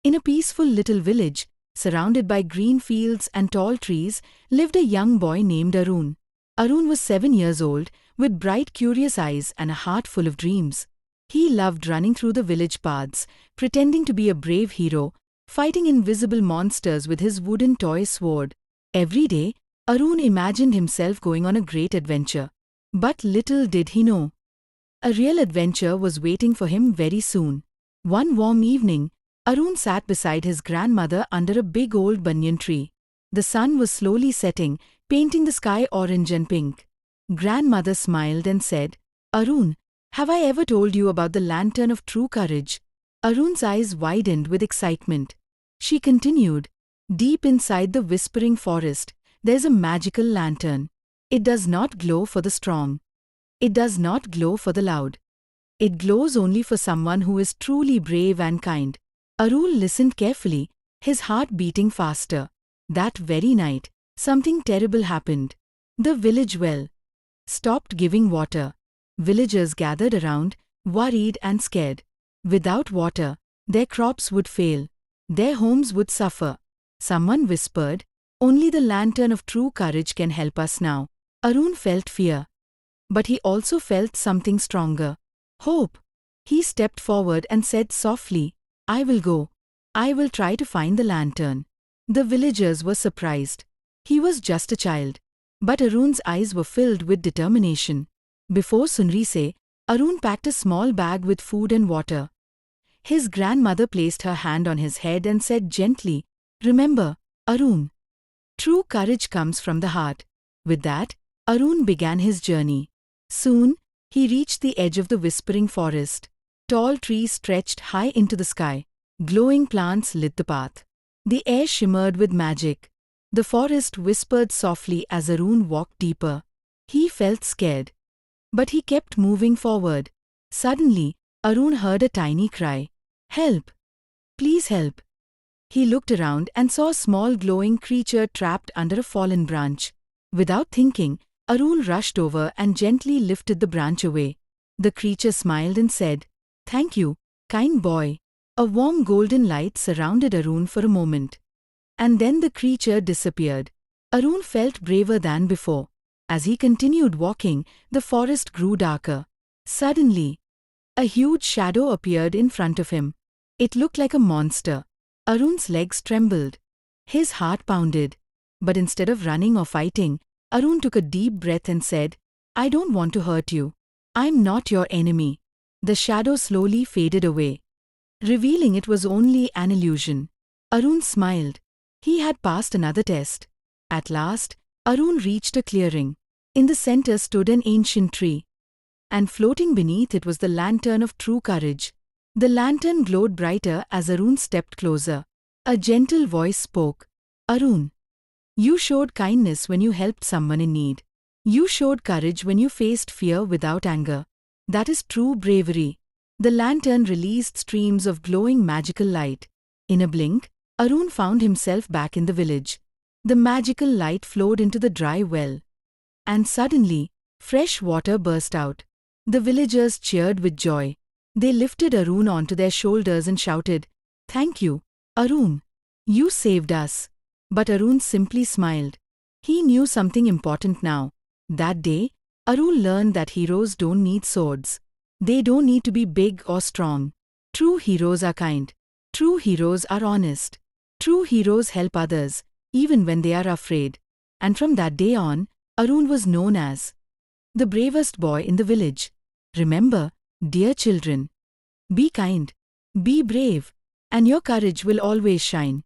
In a peaceful little village, surrounded by green fields and tall trees, lived a young boy named Arun. Arun was 7 years old, with bright, curious eyes and a heart full of dreams. He loved running through the village paths, pretending to be a brave hero, fighting invisible monsters with his wooden toy sword. Every day, Arun imagined himself going on a great adventure. But little did he know, a real adventure was waiting for him very soon. One warm evening, Arun sat beside his grandmother under a big old banyan tree. The sun was slowly setting, painting the sky orange and pink. Grandmother smiled and said, "Arun, have I ever told you about the lantern of true courage?" Arun's eyes widened with excitement. She continued, "Deep inside the whispering forest, there's a magical lantern. It does not glow for the strong. It does not glow for the loud. It glows only for someone who is truly brave and kind." Arun listened carefully, his heart beating faster. That very night, something terrible happened. The village well stopped giving water. Villagers gathered around, worried and scared. Without water, their crops would fail. Their homes would suffer. Someone whispered, "Only the lantern of true courage can help us now." Arun felt fear. But he also felt something stronger. Hope. He stepped forward and said softly, "I will go. I will try to find the lantern." The villagers were surprised. He was just a child. But Arun's eyes were filled with determination. Before sunrise, Arun packed a small bag with food and water. His grandmother placed her hand on his head and said gently, "Remember, Arun, true courage comes from the heart." With that, Arun began his journey. Soon, he reached the edge of the whispering forest. Tall trees stretched high into the sky. Glowing plants lit the path. The air shimmered with magic. The forest whispered softly as Arun walked deeper. He felt scared. But he kept moving forward. Suddenly, Arun heard a tiny cry. "Help! Please help!" He looked around and saw a small glowing creature trapped under a fallen branch. Without thinking, Arun rushed over and gently lifted the branch away. The creature smiled and said, "Thank you, kind boy." A warm golden light surrounded Arun for a moment. And then the creature disappeared. Arun felt braver than before. As he continued walking, the forest grew darker. Suddenly, a huge shadow appeared in front of him. It looked like a monster. Arun's legs trembled. His heart pounded. But instead of running or fighting, Arun took a deep breath and said, "I don't want to hurt you. I'm not your enemy." The shadow slowly faded away, revealing it was only an illusion. Arun smiled. He had passed another test. At last, Arun reached a clearing. In the center stood an ancient tree. And floating beneath it was the lantern of true courage. The lantern glowed brighter as Arun stepped closer. A gentle voice spoke, "Arun, you showed kindness when you helped someone in need. You showed courage when you faced fear without anger. That is true bravery." The lantern released streams of glowing magical light. In a blink, Arun found himself back in the village. The magical light flowed into the dry well. And suddenly, fresh water burst out. The villagers cheered with joy. They lifted Arun onto their shoulders and shouted, "Thank you, Arun. You saved us." But Arun simply smiled. He knew something important now. That day, Arun learned that heroes don't need swords. They don't need to be big or strong. True heroes are kind. True heroes are honest. True heroes help others, even when they are afraid. And from that day on, Arun was known as the bravest boy in the village. Remember, dear children, be kind, be brave, and your courage will always shine.